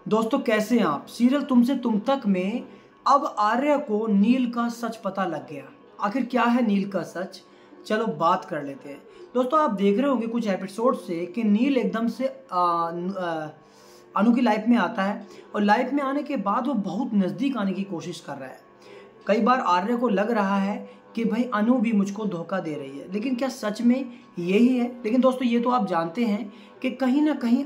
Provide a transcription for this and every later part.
दोस्तों कैसे हैं आप। सीरियल तुमसे तुम तक में अब आर्या को नील का सच पता लग गया। आखिर क्या है नील का सच, चलो बात कर लेते हैं। दोस्तों आप देख रहे होंगे कुछ एपिसोड से कि नील एकदम से अनु की लाइफ में आता है और लाइफ में आने के बाद वो बहुत नज़दीक आने की कोशिश कर रहा है। कई बार आर्य को लग रहा है कि भाई अनु भी मुझको धोखा दे रही है, लेकिन क्या सच में यही है? लेकिन दोस्तों ये तो आप जानते हैं कि कहीं ना कहीं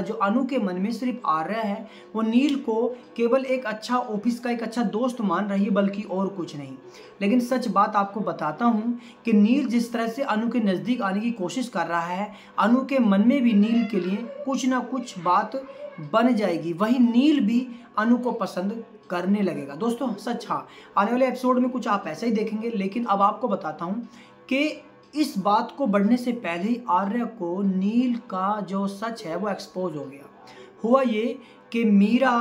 जो अनु के मन में सिर्फ आर्य है, वो नील को केवल एक अच्छा ऑफिस का एक अच्छा दोस्त मान रही है, बल्कि और कुछ नहीं। लेकिन सच बात आपको बताता हूँ कि नील जिस तरह से अनु के नज़दीक आने की कोशिश कर रहा है, अनु के मन में भी नील के लिए कुछ ना कुछ बात बन जाएगी। वहीं नील भी अनु को पसंद करने लगेगा। दोस्तों सच हाँ, आने वाले एपिसोड में कुछ आप ऐसा ही देखेंगे। लेकिन अब आपको बताता हूँ कि इस बात को बढ़ने से पहले ही आर्य को नील का जो सच है वो एक्सपोज हो गया। हुआ ये कि मीरा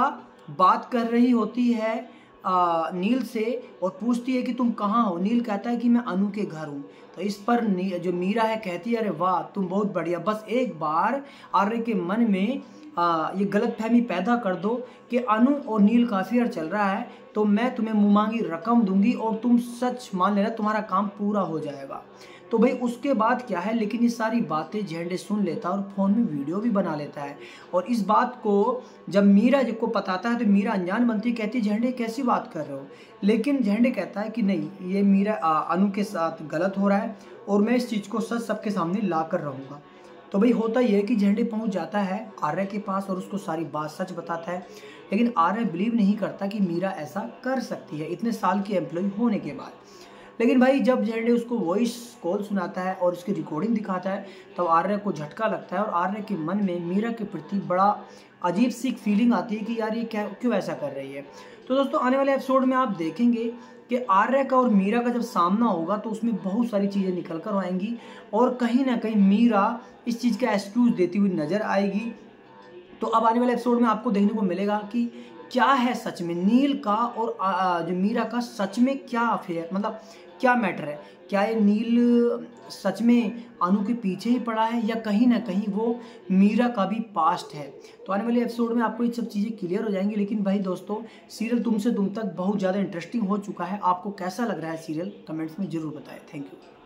बात कर रही होती है नील से और पूछती है कि तुम कहाँ हो। नील कहता है कि मैं अनु के घर हूँ। तो इस पर जो मीरा है कहती है अरे वाह तुम बहुत बढ़िया, बस एक बार आर्य के मन में ये गलतफहमी पैदा कर दो कि अनु और नील का अफेयर चल रहा है, तो मैं तुम्हें मुँह मांगी रकम दूंगी और तुम सच मान लेना, तुम्हारा काम पूरा हो जाएगा। तो भाई उसके बाद क्या है, लेकिन ये सारी बातें झंडे सुन लेता है और फ़ोन में वीडियो भी बना लेता है। और इस बात को जब मीरा को बताता है तो मीरा अनजान बनती, कहती झंडे कैसी बात कर रहे हो। लेकिन झंडे कहता है कि नहीं, ये मीरा अनु के साथ गलत हो रहा है और मैं इस चीज़ को सच सबके सामने ला कर रहूँगा। तो भाई होता यह है कि झंडे पहुंच जाता है आर्य के पास और उसको सारी बात सच बताता है। लेकिन आर्य बिलीव नहीं करता कि मीरा ऐसा कर सकती है इतने साल की एम्प्लॉय होने के बाद। लेकिन भाई जब झंडे उसको वॉइस कॉल सुनाता है और उसकी रिकॉर्डिंग दिखाता है तब आर्य को झटका लगता है और आर्य के मन में मीरा के प्रति बड़ा अजीब सी फीलिंग आती है कि यार ये क्यों ऐसा कर रही है। तो दोस्तों आने वाले एपिसोड में आप देखेंगे कि आर्य का और मीरा का जब सामना होगा तो उसमें बहुत सारी चीज़ें निकल कर आएंगी और कहीं ना कहीं मीरा इस चीज़ का एक्सक्यूज देती हुई नज़र आएगी। तो अब आने वाले एपिसोड में आपको देखने को मिलेगा कि क्या है सच में नील का और जो मीरा का सच में क्या अफेयर, मतलब क्या मैटर है। क्या ये नील सच में अनु के पीछे ही पड़ा है या कहीं ना कहीं वो मीरा का भी पास्ट है। तो आने वाले एपिसोड में आपको ये सब चीज़ें क्लियर हो जाएंगी। लेकिन भाई दोस्तों सीरियल तुमसे तुम तक बहुत ज़्यादा इंटरेस्टिंग हो चुका है। आपको कैसा लग रहा है सीरियल, कमेंट्स में ज़रूर बताएं। Thank you.